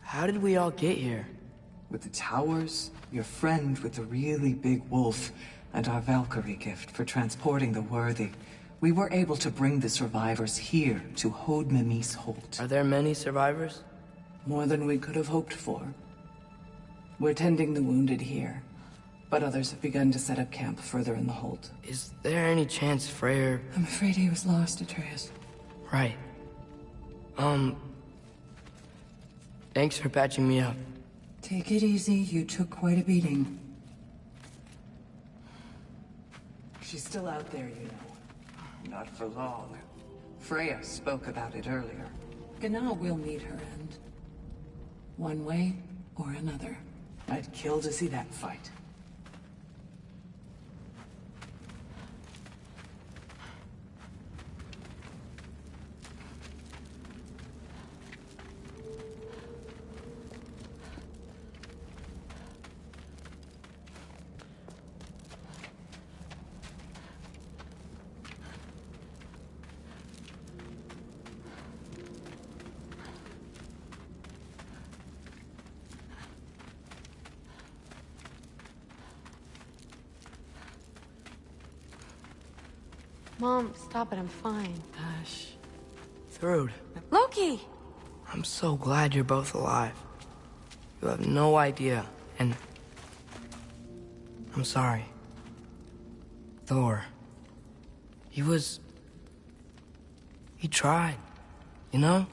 How did we all get here? With the towers, your friend with the really big wolf, and our Valkyrie gift for transporting the worthy, we were able to bring the survivors here to Hod Mimis Holt. Are there many survivors? More than we could have hoped for. We're tending the wounded here, but others have begun to set up camp further in the Holt. Is there any chance Freyr... I'm afraid he was lost, Atreus. Right. Thanks for patching me up. Take it easy, you took quite a beating. She's still out there, you know. Not for long. Freya spoke about it earlier. Gna will meet her end. One way or another. I'd kill to see that fight. Mom, stop it, I'm fine. Hush. Thrud, Loki! I'm so glad you're both alive. You have no idea, and... I'm sorry. Thor. He tried, you know?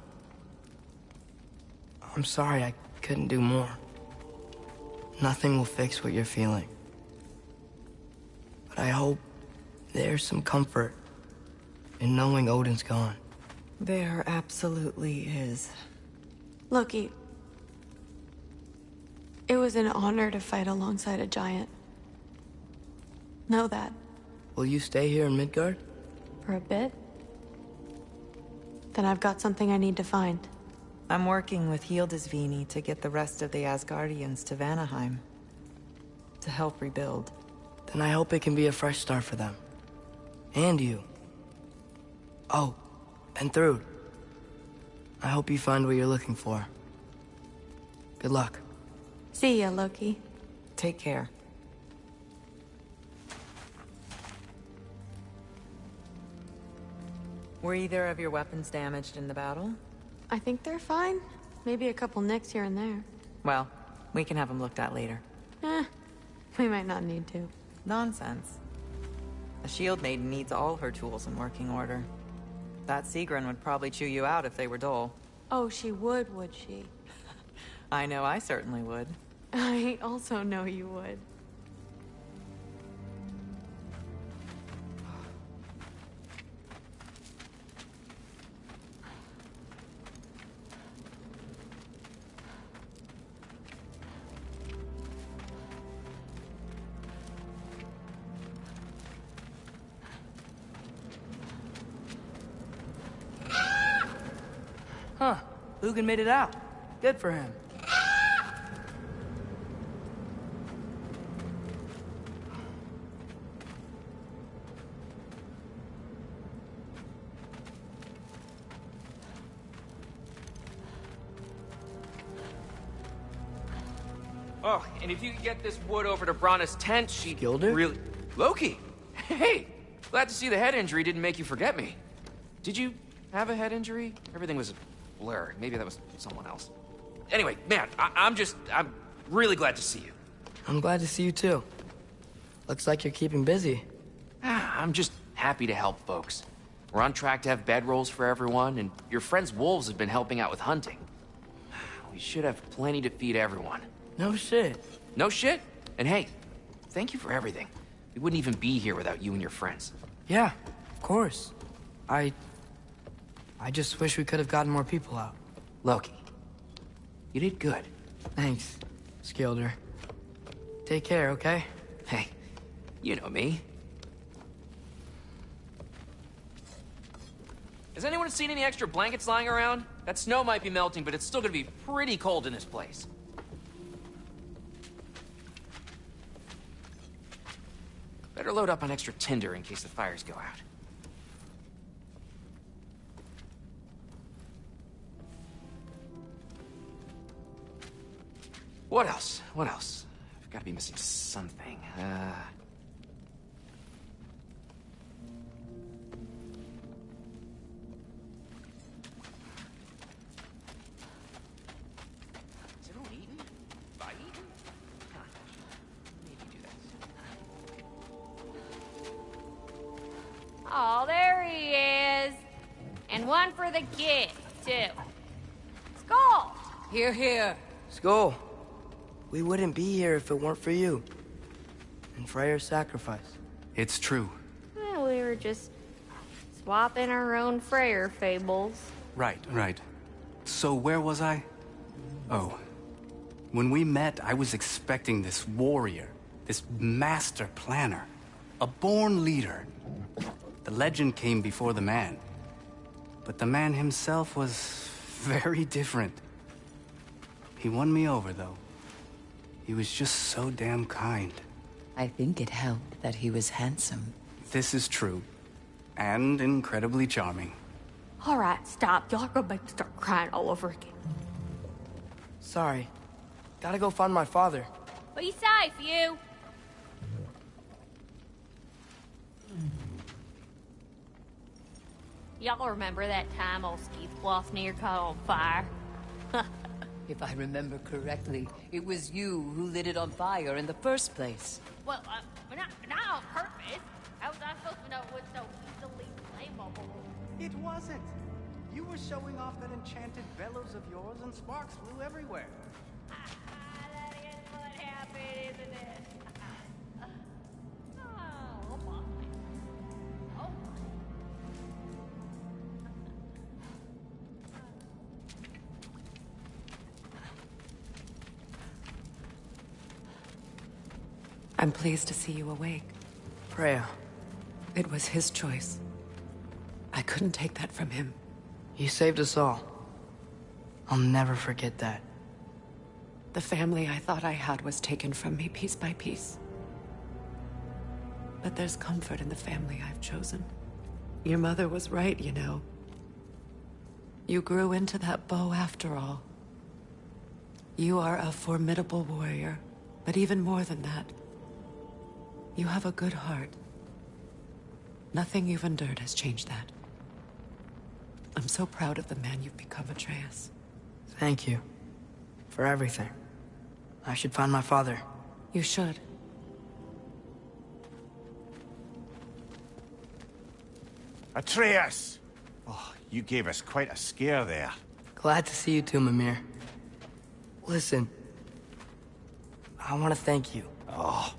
I'm sorry I couldn't do more. Nothing will fix what you're feeling. But I hope there's some comfort in knowing Odin's gone. There absolutely is. Loki, it was an honor to fight alongside a giant. Know that. Will you stay here in Midgard? For a bit? Then I've got something I need to find. I'm working with Hildisvini to get the rest of the Asgardians to Vanaheim. To help rebuild. Then I hope it can be a fresh start for them. And you. Oh, and Thrud. I hope you find what you're looking for. Good luck. See ya, Loki. Take care. Were either of your weapons damaged in the battle? I think they're fine. Maybe a couple nicks here and there. Well, we can have them looked at later. We might not need to. Nonsense. A shield maiden needs all her tools in working order. That Sigrun would probably chew you out if they were dull. Oh, she would she? I know I certainly would. I also know you would. Huh. Lugan made it out. Good for him. Oh, and if you could get this wood over to Brana's tent, she Gilder? really... Loki! Hey! Glad to see the head injury didn't make you forget me. Did you have a head injury? Everything was a blur. Maybe that was someone else. Anyway, man, I'm really glad to see you. I'm glad to see you too. Looks like you're keeping busy. I'm just happy to help folks. We're on track to have bedrolls for everyone, and your friend's wolves have been helping out with hunting. We should have plenty to feed everyone. No shit. No shit? And hey, thank you for everything. We wouldn't even be here without you and your friends. Yeah, of course. I just wish we could have gotten more people out. Loki, you did good. Thanks, Skilder. Take care, okay? Hey, you know me. Has anyone seen any extra blankets lying around? That snow might be melting, but it's still gonna be pretty cold in this place. Better load up on extra tinder in case the fires go out. What else? What else? I've got to be missing something. Is everyone eating? By eating? Huh. Maybe do that. Oh, there he is. And one for the kid, too. Skull! Here, here. Skull, we wouldn't be here if it weren't for you. And Freyr's sacrifice. It's true. Well, we were just swapping our own Freyr fables. Right, right. So where was I? Oh. When we met, I was expecting this warrior, this master planner, a born leader. The legend came before the man. But the man himself was very different. He won me over, though. He was just so damn kind. I think it helped that he was handsome. This is true. And incredibly charming. All right, stop. Y'all are gonna make me start crying all over again. Sorry. Gotta go find my father. Be safe, you. Y'all remember that time old Skeeth Flosnir caught on fire? If I remember correctly, it was you who lit it on fire in the first place. Well, not on purpose. How was I supposed to know it was so easily flammable? It wasn't. You were showing off that enchanted bellows of yours and sparks flew everywhere. That is what happened, isn't it? Oh, my. Oh, my. I'm pleased to see you awake. Freya, It was his choice. I couldn't take that from him. you saved us all. I'll never forget that. The family I thought I had was taken from me piece by piece. But there's comfort in the family I've chosen. Your mother was right, you know. You grew into that bow after all. You are a formidable warrior, but even more than that, you have a good heart. Nothing you've endured has changed that. I'm so proud of the man you've become, Atreus. Thank you. For everything. I should find my father. You should. Atreus! Oh, you gave us quite a scare there. Glad to see you too, Mimir. Listen. I want to thank you. Oh,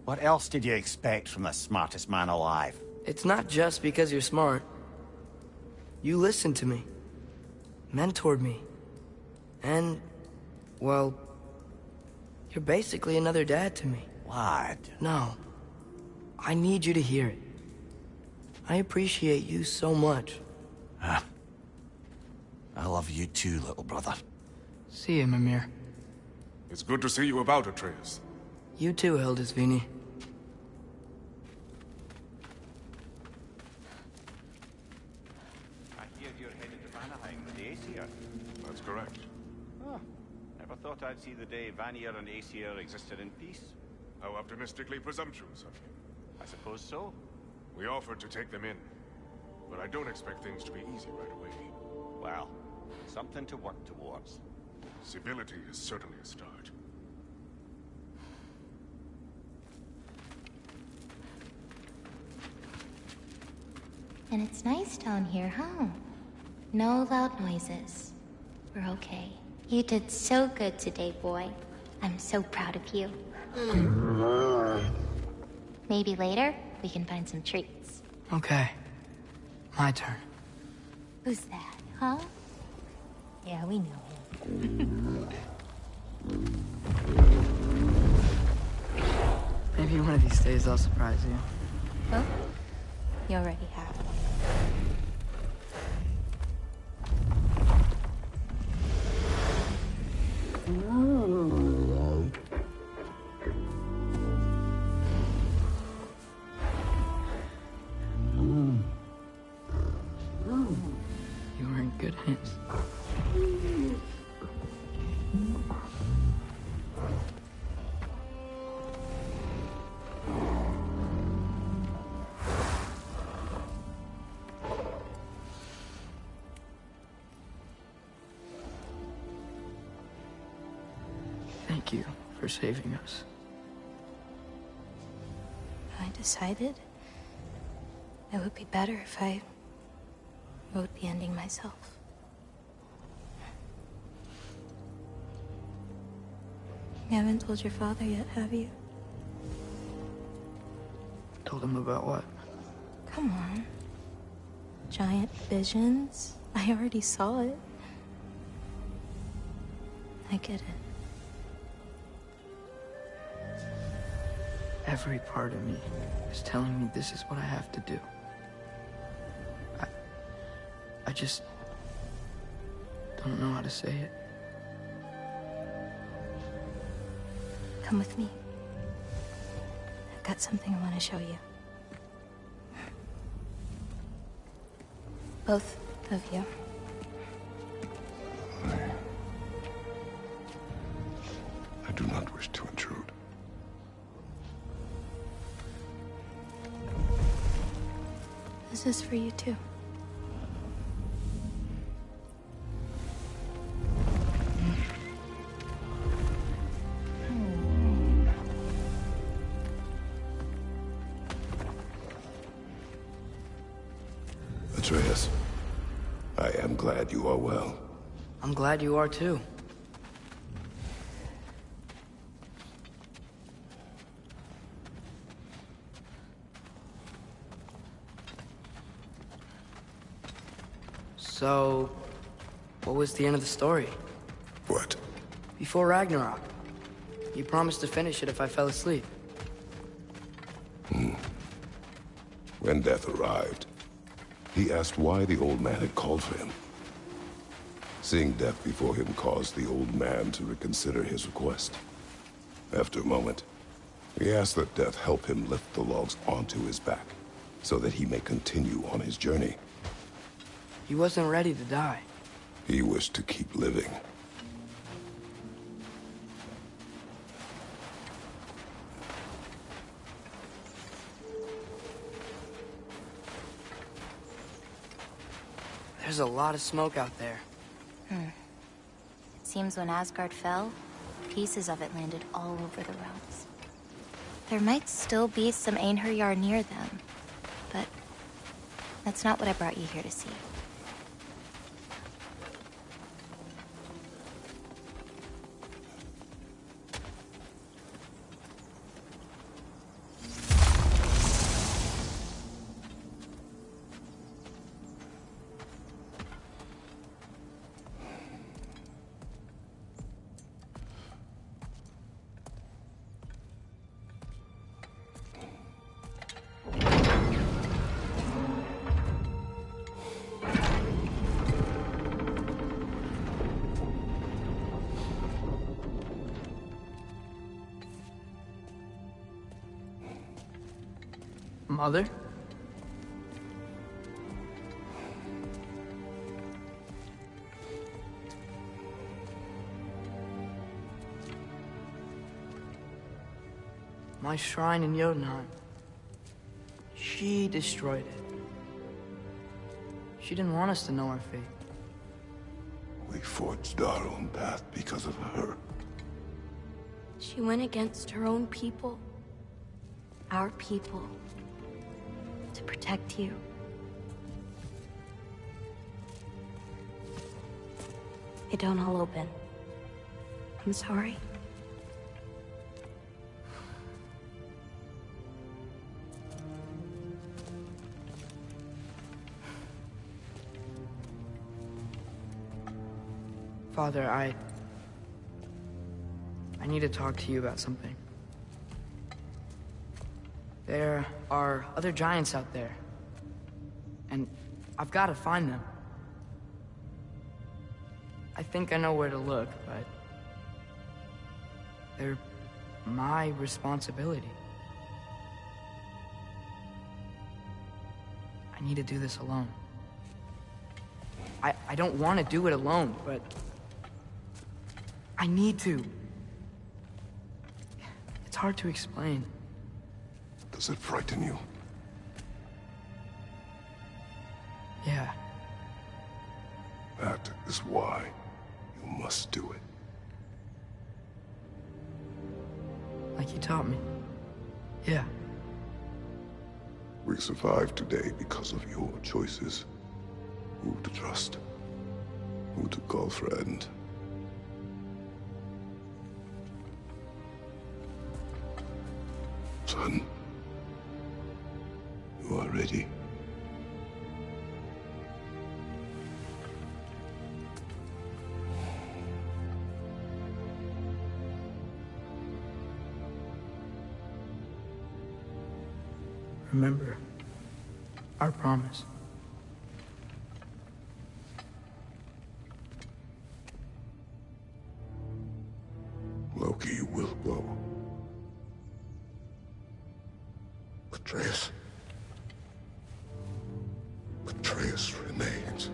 what else did you expect from the smartest man alive? It's not just because you're smart. You listened to me. Mentored me. And, well, you're basically another dad to me. Lad. No. I need you to hear it. I appreciate you so much. I love you too, little brother. See you, Mimir. It's good to see you about, Atreus. You too, Hildisvini. I hear you're headed to Vanaheim with the Aesir. That's correct. Oh, never thought I'd see the day Vanir and Aesir existed in peace. How optimistically presumptuous of you. I suppose so. We offered to take them in, but I don't expect things to be easy right away. Well, something to work towards. Civility is certainly a start. And it's nice down here, huh? No loud noises. We're okay. You did so good today, boy. I'm so proud of you. Maybe later, we can find some treats. Okay. My turn. Who's that, huh? Yeah, we know him. Maybe one of these days I'll surprise you. Well, you already have. You were in good hands. thank you for saving us. I decided it would be better if I wrote the ending myself. You haven't told your father yet, have you? Told him about what? Come on. Giant visions? I already saw it. I get it. Every part of me is telling me this is what I have to do. I just don't know how to say it. Come with me. I've got something I want to show you. Both of you. I do not wish to intrude. This is for you too. Atreus, I am glad you are well. I'm glad you are too. So, what was the end of the story? What? Before Ragnarok, you promised to finish it if I fell asleep. When death arrived, he asked why the old man had called for him. Seeing death before him caused the old man to reconsider his request. After a moment, he asked that death help him lift the logs onto his back, so that he may continue on his journey. He wasn't ready to die. He wished to keep living. There's a lot of smoke out there. It seems when Asgard fell, pieces of it landed all over the realms. There might still be some Einherjar near them, but that's not what I brought you here to see. Mother? My shrine in Jotunheim. She destroyed it. She didn't want us to know our fate. We forged our own path because of her. She went against her own people. Our people. To protect you. It don't all open. I'm sorry. Father, I need to talk to you about something. There are other giants out there, and I've got to find them. I think I know where to look, but they're my responsibility. I need to do this alone. I don't want to do it alone, but I need to. It's hard to explain. Does it frighten you? Yeah. That is why you must do it. like you taught me. Yeah. We survived today because of your choices. Who to trust, who to call friend. Son, you are ready. Remember our promise. Loki will go. Atreus. Atreus remains.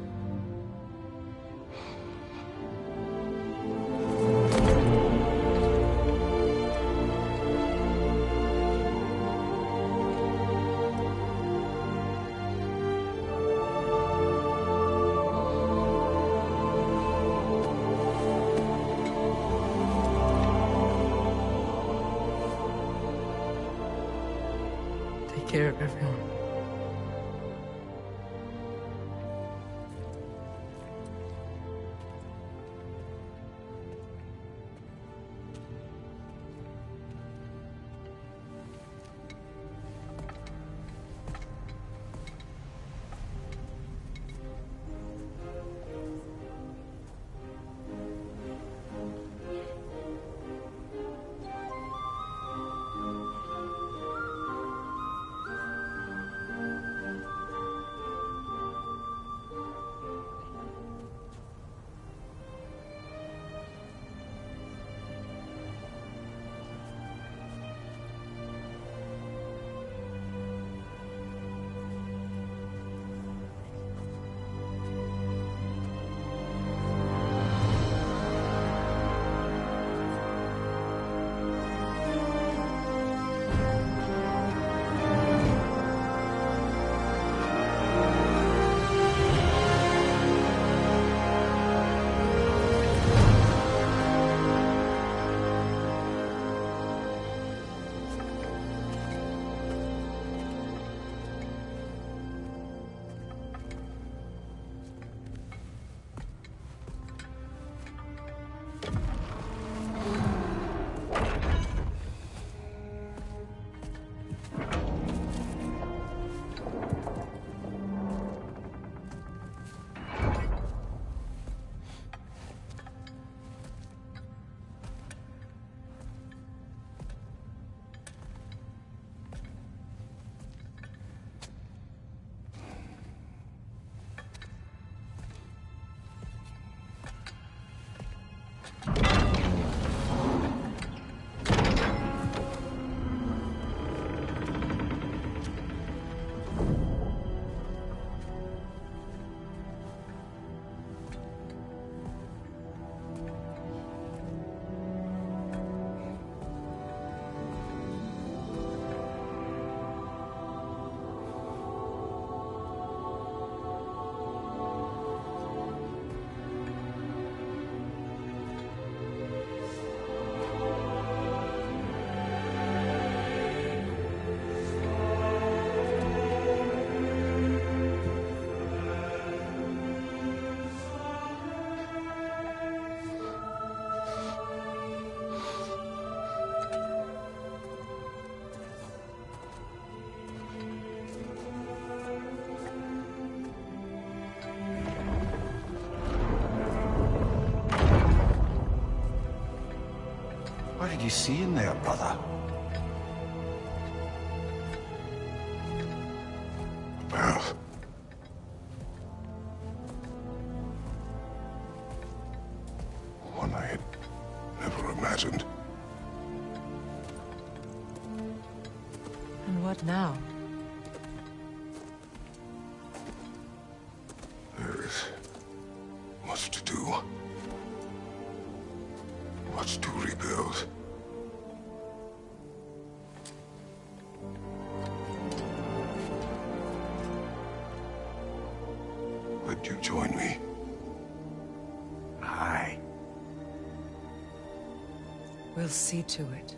Take care of everyone. What did you see in there, brother? A path. One I had never imagined. And what now? There is much to do. Much to rebuild. Would you join me? Aye. We'll see to it.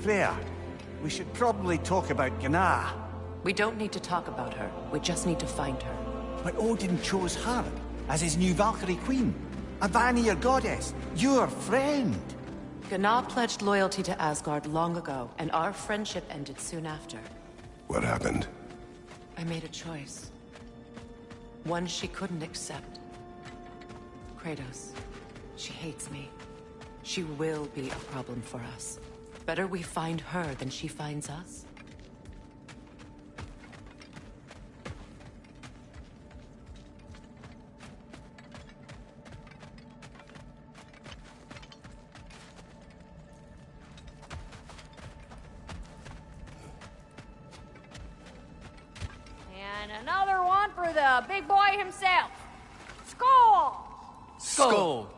Freya, we should probably talk about Gná. We don't need to talk about her. We just need to find her. But Odin chose her as his new Valkyrie queen. A Vanir goddess. Your friend. Gná pledged loyalty to Asgard long ago, and our friendship ended soon after. What happened? I made a choice. One she couldn't accept. Kratos. She hates me. She will be a problem for us. Better we find her than she finds us. And another one for the big boy himself. Skull! Skull!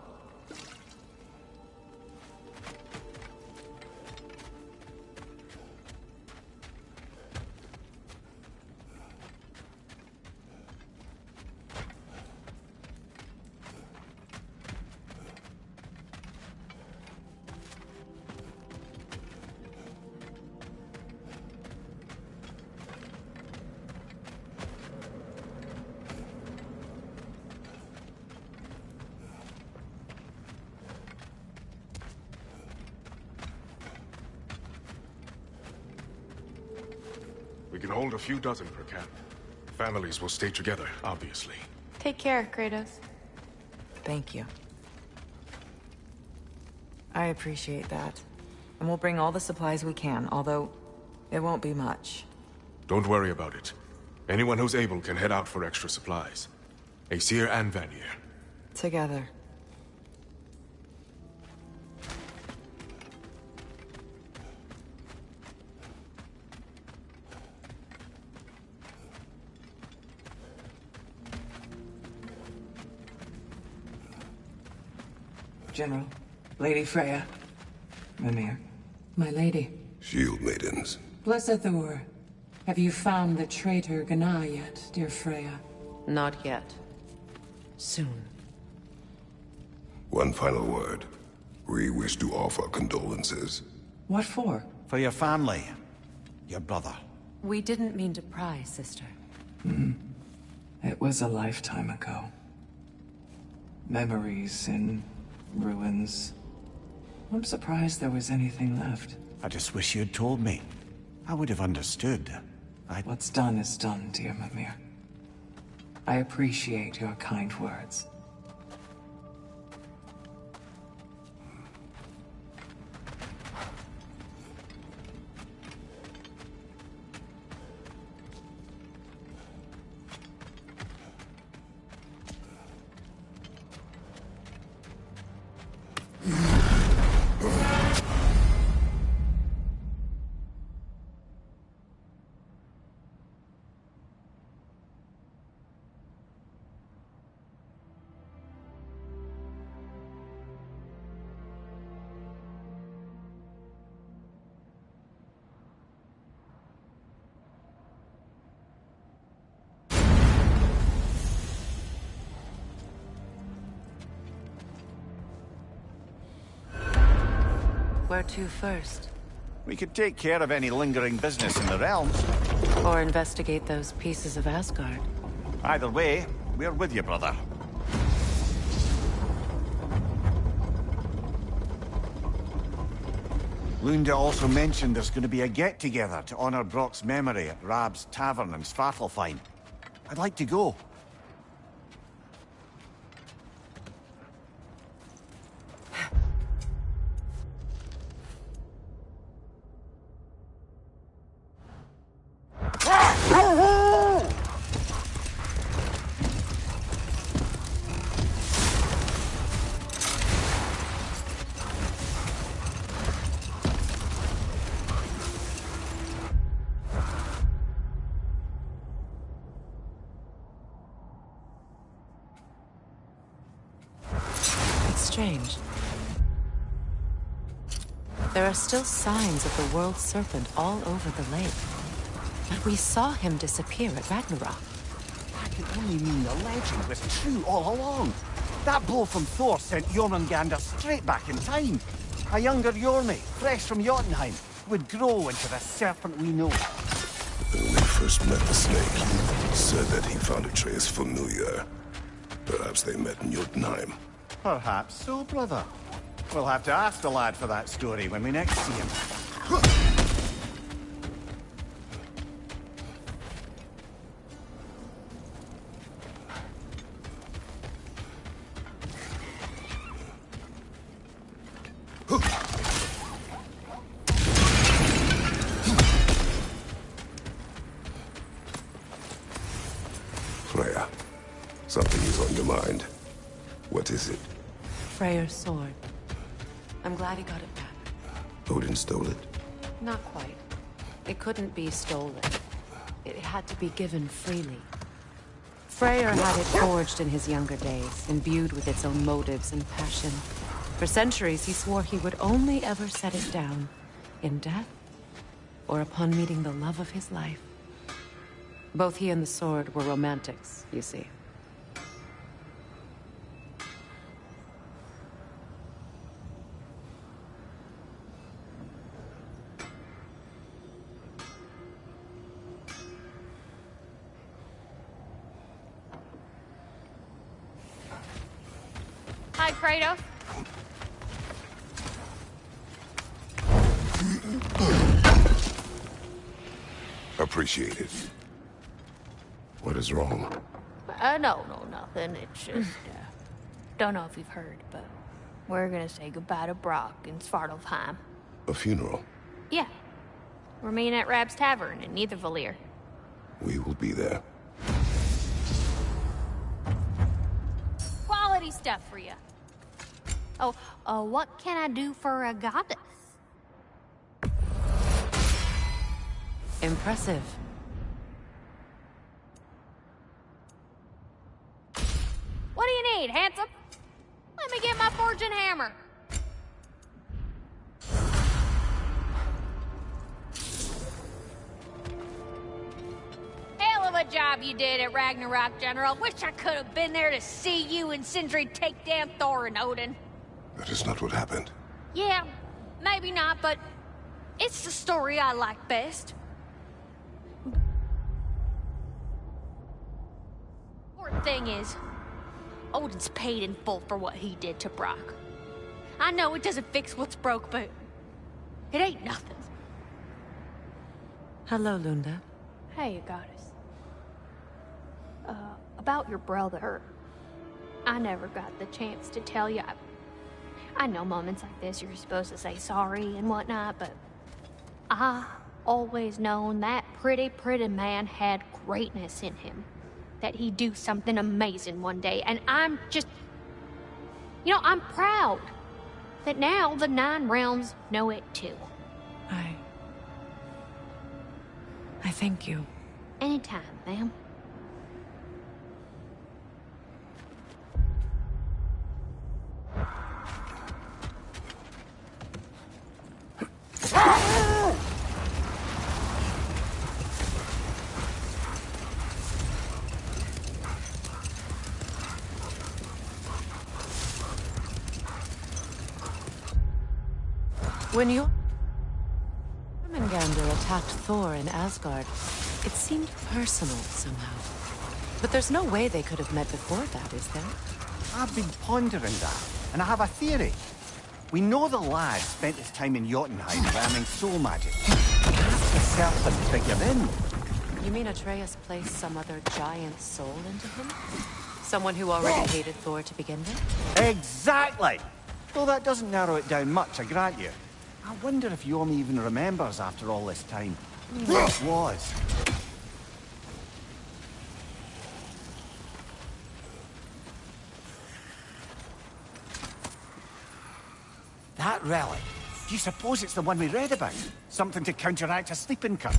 We can hold a few dozen per camp. Families will stay together, obviously. Take care, Kratos. Thank you. I appreciate that. And we'll bring all the supplies we can, although it won't be much. Don't worry about it. Anyone who's able can head out for extra supplies. Aesir and Vanir. Together. General, Lady Freya, Mimir, my lady. Shield maidens. Blessed Thor, have you found the traitor Gná yet, dear Freya? Not yet. Soon. One final word. We wish to offer condolences. What for? For your family. Your brother. We didn't mean to pry, sister. It was a lifetime ago. Memories in ruins. I'm surprised there was anything left. I just wish you'd told me. I would have understood. What's done is done, dear Mimir. I appreciate your kind words. Where to first? We could take care of any lingering business in the realms. Or investigate those pieces of Asgard. Either way, we're with you, brother. Lunda also mentioned there's going to be a get-together to honor Brock's memory at Rab's Tavern in Svartalfheim. I'd like to go. Strange. There are still signs of the World Serpent all over the lake. But we saw him disappear at Ragnaröj. That can only mean the legend was true all along. That blow from Thor sent Jormungandr straight back in time. A younger Yormi, fresh from Jotunheim, would grow into the serpent we know. When we first met the snake, he said that he found Atreus familiar. Perhaps they met in Jotunheim. Perhaps so, brother. We'll have to ask the lad for that story when we next see him. Freya, something is on your mind. What is it? Freyr's sword. I'm glad he got it back. Odin stole it? Not quite. It couldn't be stolen. It had to be given freely. Freyr had it forged in his younger days, imbued with its own motives and passion. For centuries, he swore he would only ever set it down in death or upon meeting the love of his life. Both he and the sword were romantics, you see. Hi, Kratos. Appreciate it. What is wrong? No, nothing. It's just, don't know if you've heard, but we're gonna say goodbye to Brock in Svartalfheim. A funeral? Yeah. We're meeting at Rab's Tavern in Nethervalir. We will be there. Quality stuff for you. Oh, what can I do for a goddess? Impressive. What do you need, handsome? Let me get my fortune hammer. Hell of a job you did at Ragnarök, General. Wish I could have been there to see you and Sindri take down Thor and Odin. That is not what happened. Yeah, maybe not, but it's the story I like best. Important thing is, Odin's paid in full for what he did to Brock. I know it doesn't fix what's broke, but it ain't nothing. Hello, Lunda. Hey, goddess. About your brother. I never got the chance to tell you. I know moments like this you're supposed to say sorry and whatnot, but I always known that pretty man had greatness in him. That he'd do something amazing one day, and I'm just... You know, I'm proud that now the Nine Realms know it too. I thank you. Anytime, ma'am. When Jormungandr attacked Thor in Asgard, it seemed personal somehow. But there's no way they could have met before that, is there? I've been pondering that, and I have a theory. We know the lad spent his time in Jotunheim learning soul magic. Perhaps the serpent figured in. You mean Atreus placed some other giant soul into him? Someone who already hated Thor to begin with? Exactly! Though that doesn't narrow it down much, I grant you. I wonder if Yomi even remembers after all this time who it was. That relic. Do you suppose it's the one we read about? Something to counteract a sleeping cup?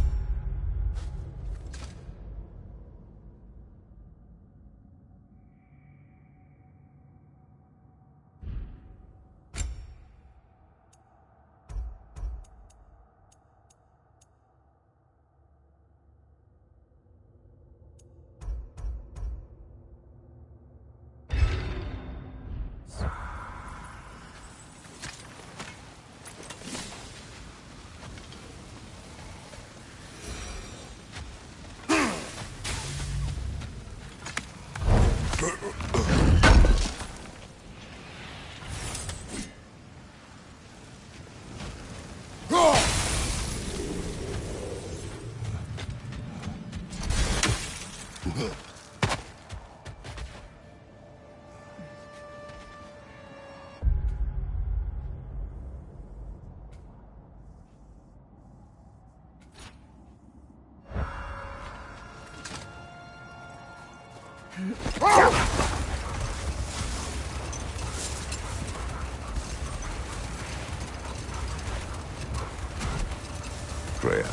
Freya,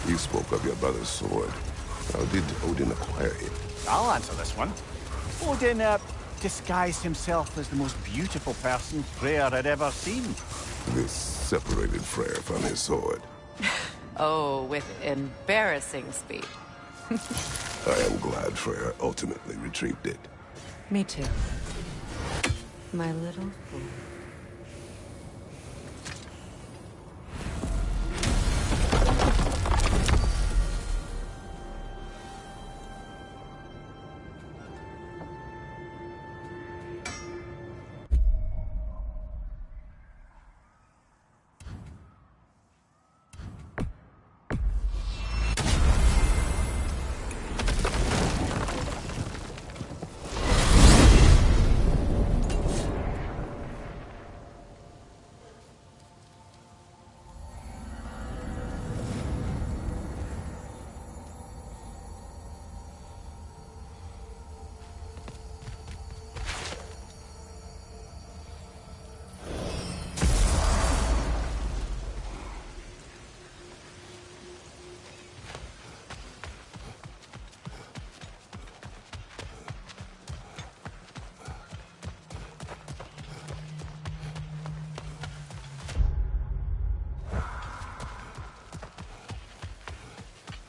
you spoke of your brother's sword. How did Odin acquire it? I'll answer this one. Odin, disguised himself as the most beautiful person Freyr had ever seen. This separated Freyr from his sword. Oh, with embarrassing speed. I am glad Freyr ultimately retrieved it. Me too. My little fool.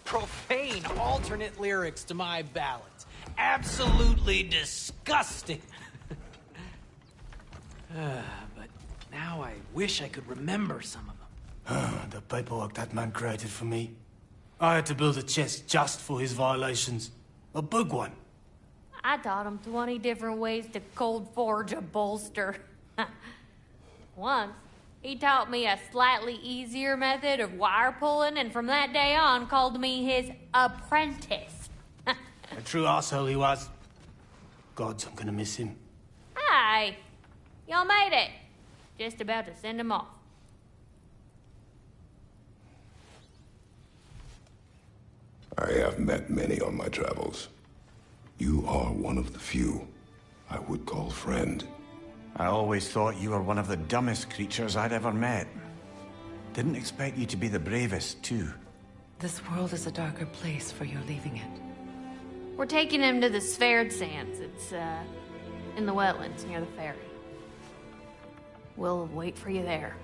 Profane alternate lyrics to my ballads. Absolutely disgusting. But now I wish I could remember some of them. The paperwork that man created for me. I had to build a chest just for his violations. A big one. I taught him 20 different ways to cold forge a bolster. Once, he taught me a slightly easier method of wire pulling, and from that day on called me his apprentice. A true asshole he was. Gods, I'm gonna miss him. Hi! Y'all made it. Just about to send him off. I have met many on my travels. You are one of the few I would call friend. I always thought you were one of the dumbest creatures I'd ever met. Didn't expect you to be the bravest, too. This world is a darker place for your leaving it. We're taking him to the Sverd Sands. It's, in the wetlands near the ferry. We'll wait for you there.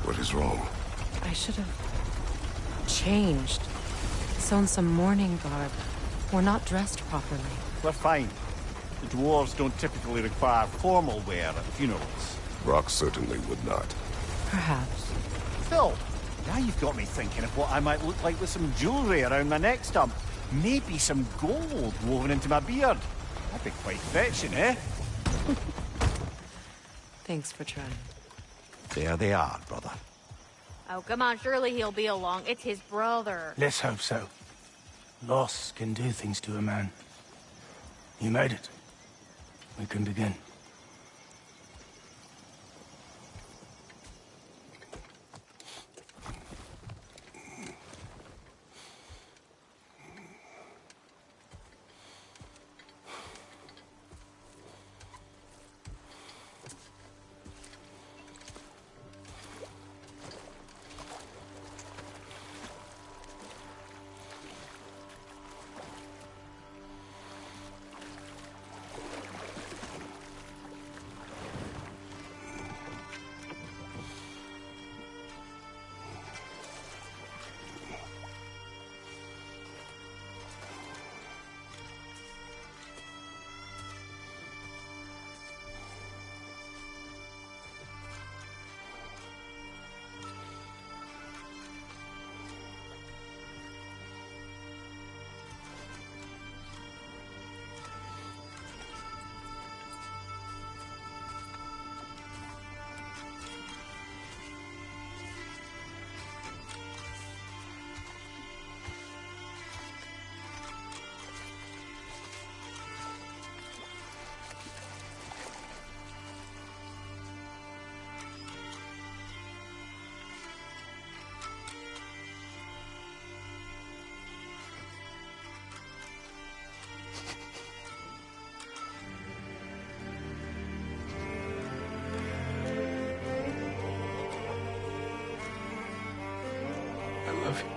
What is wrong? I should have changed. Sewn some mourning garb. We're not dressed properly. We're fine. The dwarves don't typically require formal wear at funerals. Rock certainly would not. Perhaps. Still, now you've got me thinking of what I might look like with some jewellery around my neck stump. Maybe some gold woven into my beard. That'd be quite fetching, eh? Thanks for trying. There they are, brother. Oh, come on, surely he'll be along. It's his brother. Let's hope so. Loss can do things to a man. You made it. We can begin. I love you.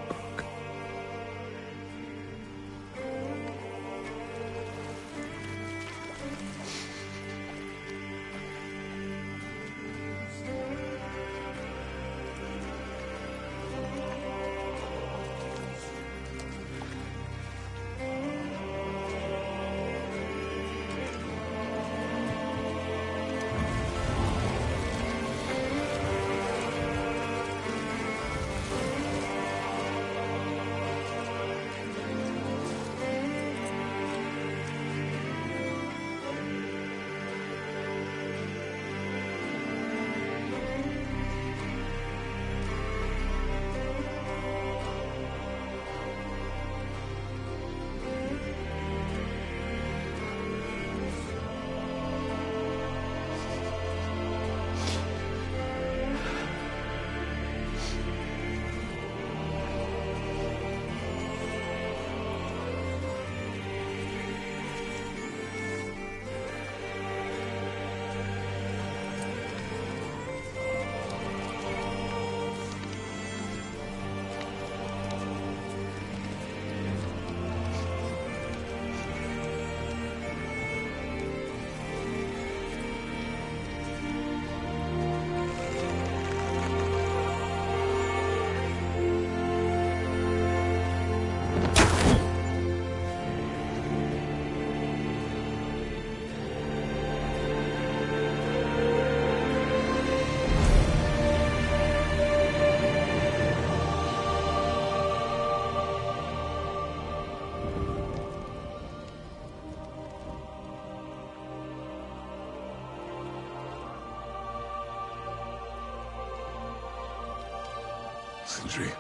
Sindri.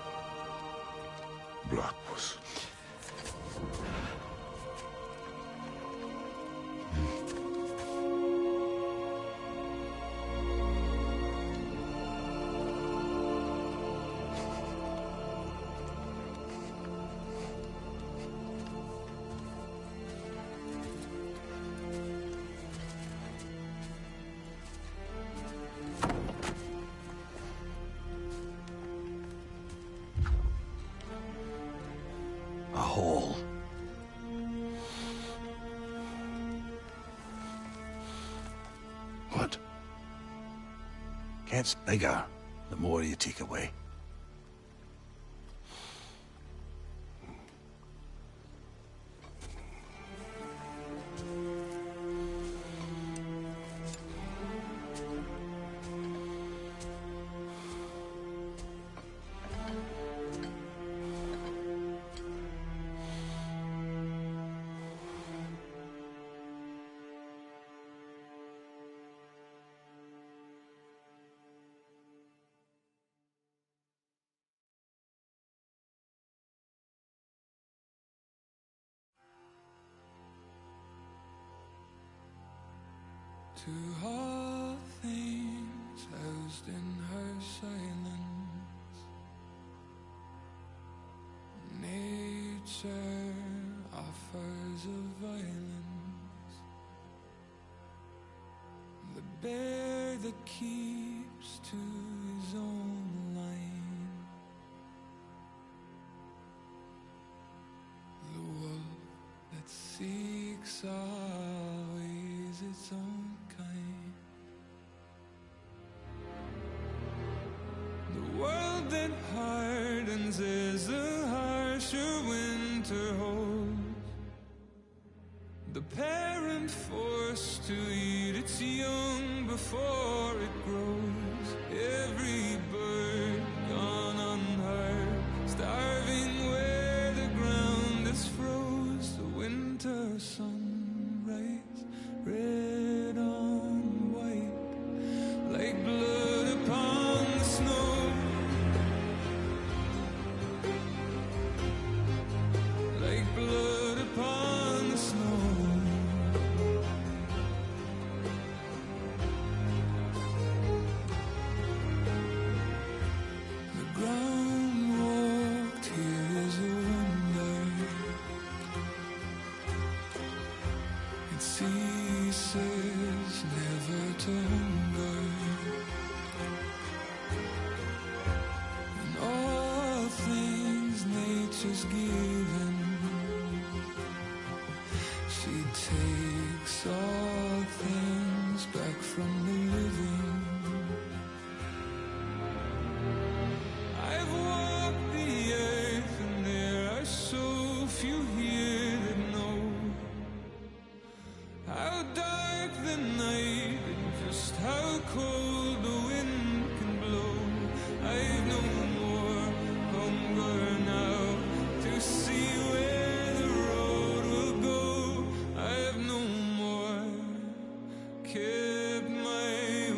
Blackpuss. A hole. What? Gets bigger the more you take away. to all things housed in her silence. Nature offers a violence, the bear that keeps to his own line, the wolf that seeks always its own kind, the world that hardens as the harsher winter holds, the parent forced to eat its young before it grows, every bird gone unheard, starving where the ground is froze, the winter sunrise, red on white, like blood upon the snow, like blood upon the snow. The ground walked here is a wonder. It ceases never to hunger, and all things nature's given, she takes all things back from the living. I've walked the earth and there are so few here that know how dark the night and just how cold the wind can blow. I've no more hunger now to see where the road will go. I've no more kept my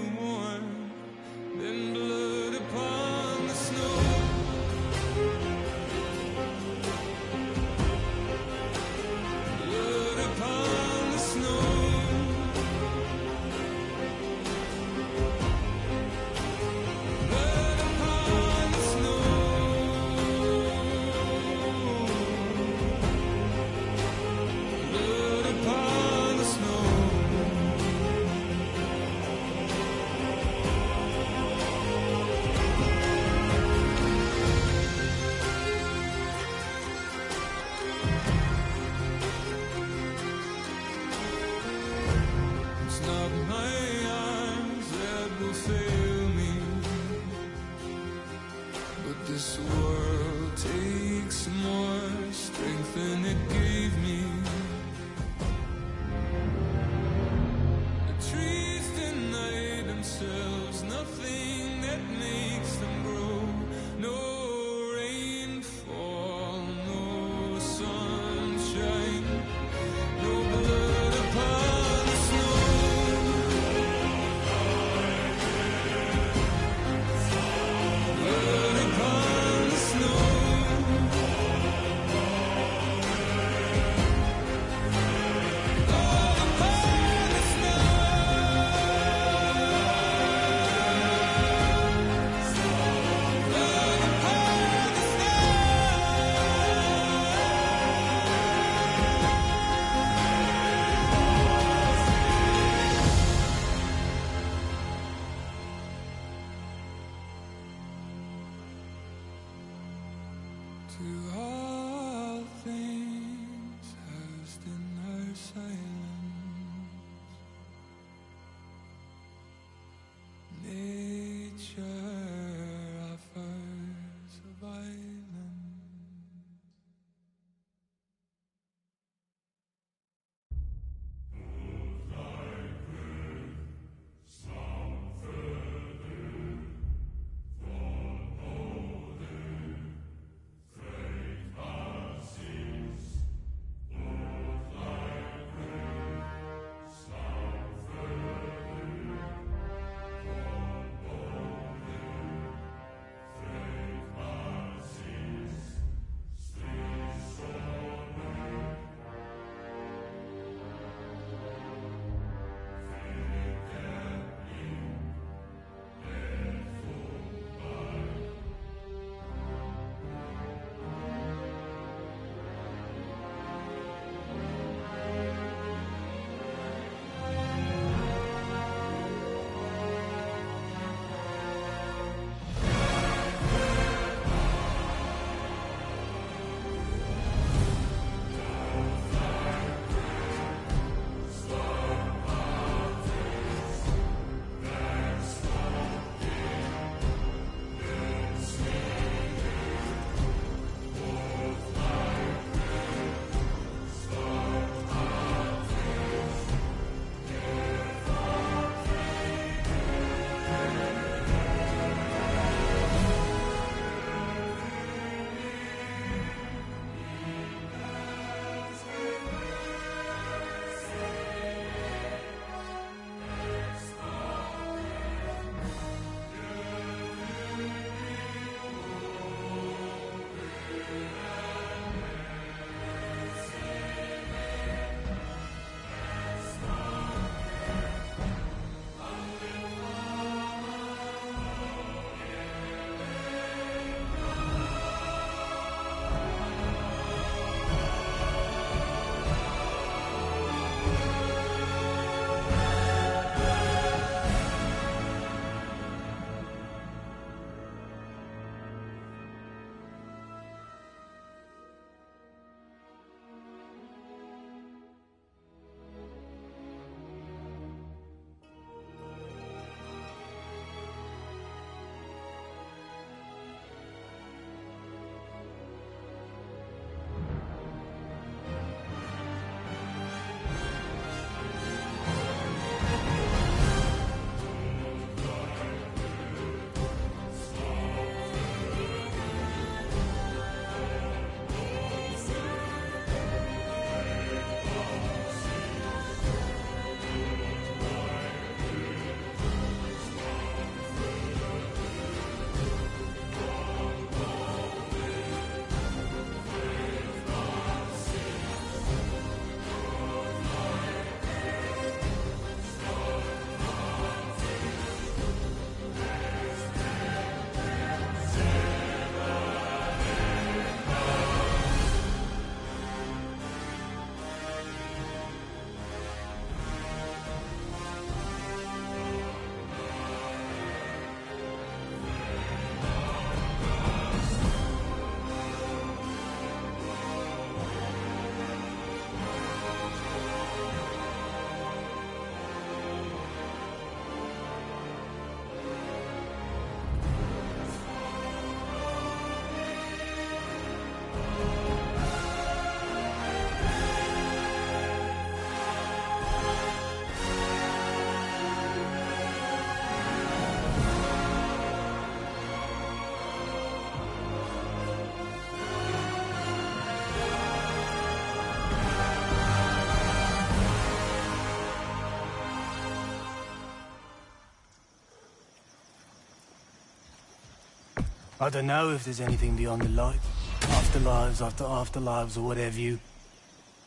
I don't know if there's anything beyond the light. Afterlives after afterlives or whatever you...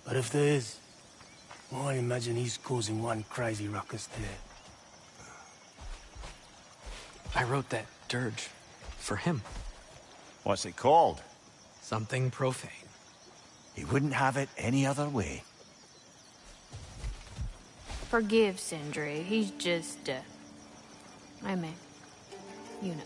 But if there is, well, I imagine he's causing one crazy ruckus there. I wrote that dirge for him. What's it called? Something profane. He wouldn't have it any other way. Forgive Sindri. He's just, I mean, you know.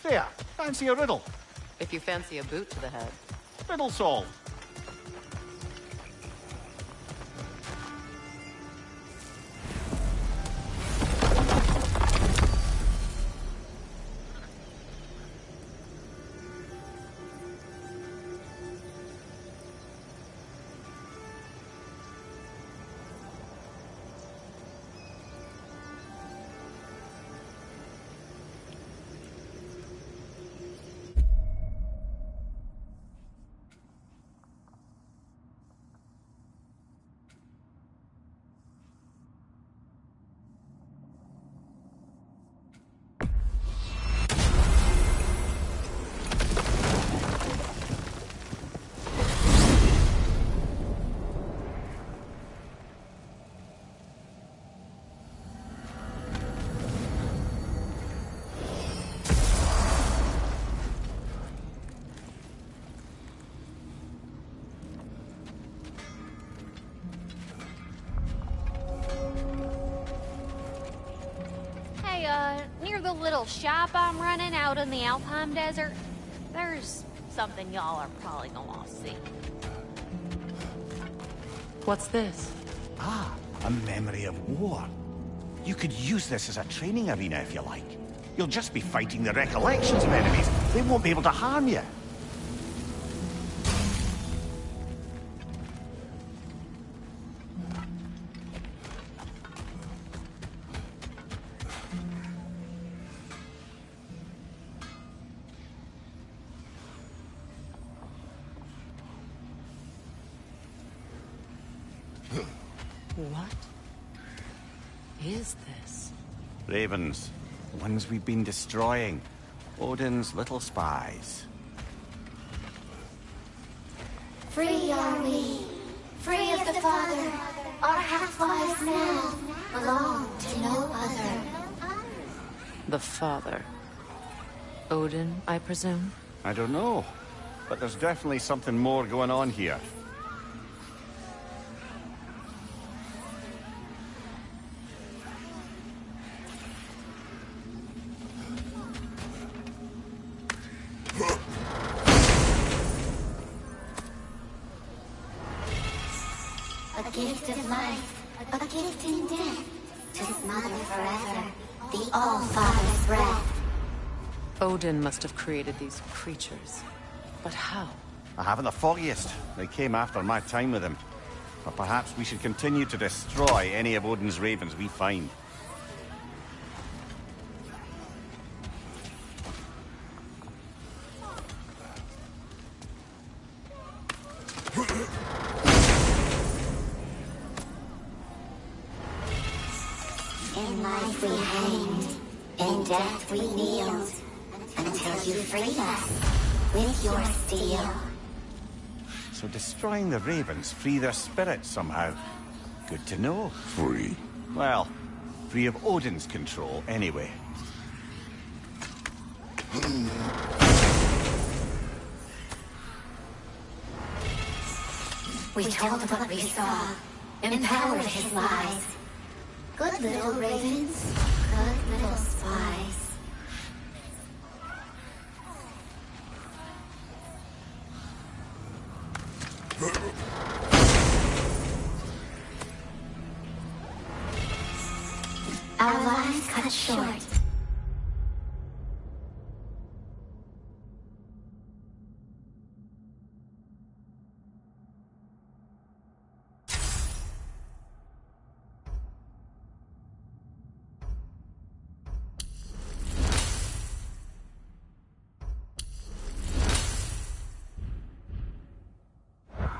There, fancy a riddle. If you fancy a boot to the head. Riddle solved. Near the little shop I'm running out in the Alpine Desert, there's something y'all are probably gonna want to see. What's this? Ah, a memory of war. You could use this as a training arena if you like. You'll just be fighting the recollections of enemies. They won't be able to harm you. What is this? Ravens. The ones we've been destroying. Odin's little spies. Free are we, free of the Father. Our half-lives now belong to no other. The Father. Odin, I presume? I don't know, but there's definitely something more going on here. A gift of life, a A gift in death to smother forever the All-Father's breath. Odin must have created these creatures. But how? I haven't the foggiest. They came after my time with him. But perhaps we should continue to destroy any of Odin's ravens we find. In life we hanged, in death we kneeled, until you freed us with your steel. So destroying the ravens free their spirits somehow. Good to know. Free? Well, free of Odin's control, anyway. We told what we saw, empowered his lies. Good little ravens, good little spies. Our lives cut short.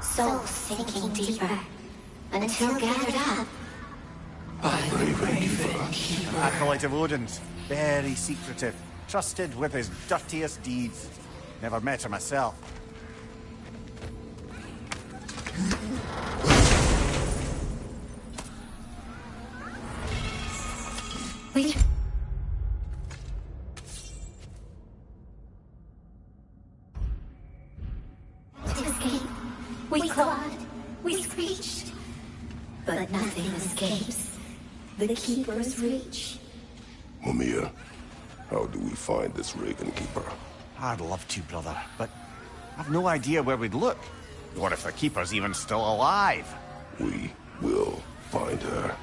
Souls sinking deeper, until gathered up by the Raven Keeper. Acolyte of Odin's, very secretive, trusted with his dirtiest deeds. Never met her myself. We... To escape, we clawed, we screeched, but nothing escapes the Keeper's reach. Mimir, how do we find this Raven Keeper? I'd love to, brother, but I've no idea where we'd look. Or if the Keeper's even still alive. We will find her.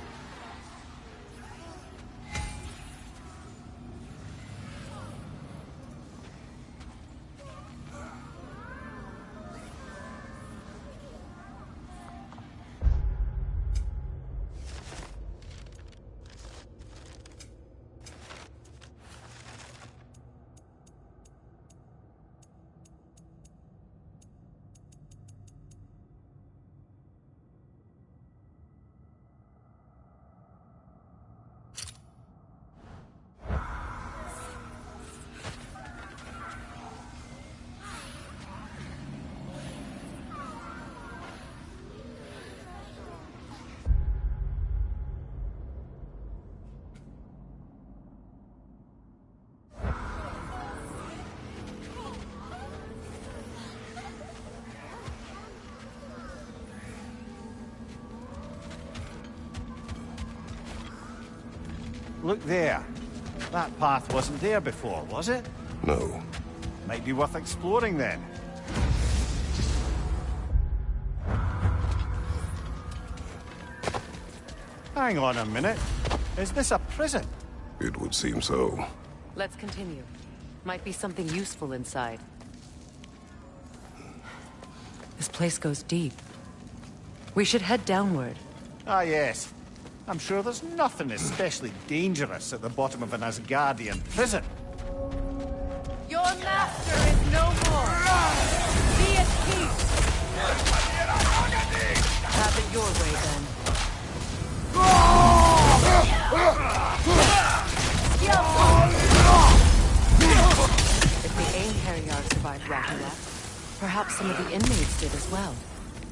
Look there. That path wasn't there before, was it? No. Might be worth exploring then. Hang on a minute. Is this a prison? It would seem so. Let's continue. Might be something useful inside. This place goes deep. We should head downward. Ah, yes. I'm sure there's nothing especially dangerous at the bottom of an Asgardian prison. Your master is no more. Be at peace. Have it your way, then. If the Einherjar survived Ragnaröj, perhaps some of the inmates did as well.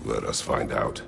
Let us find out.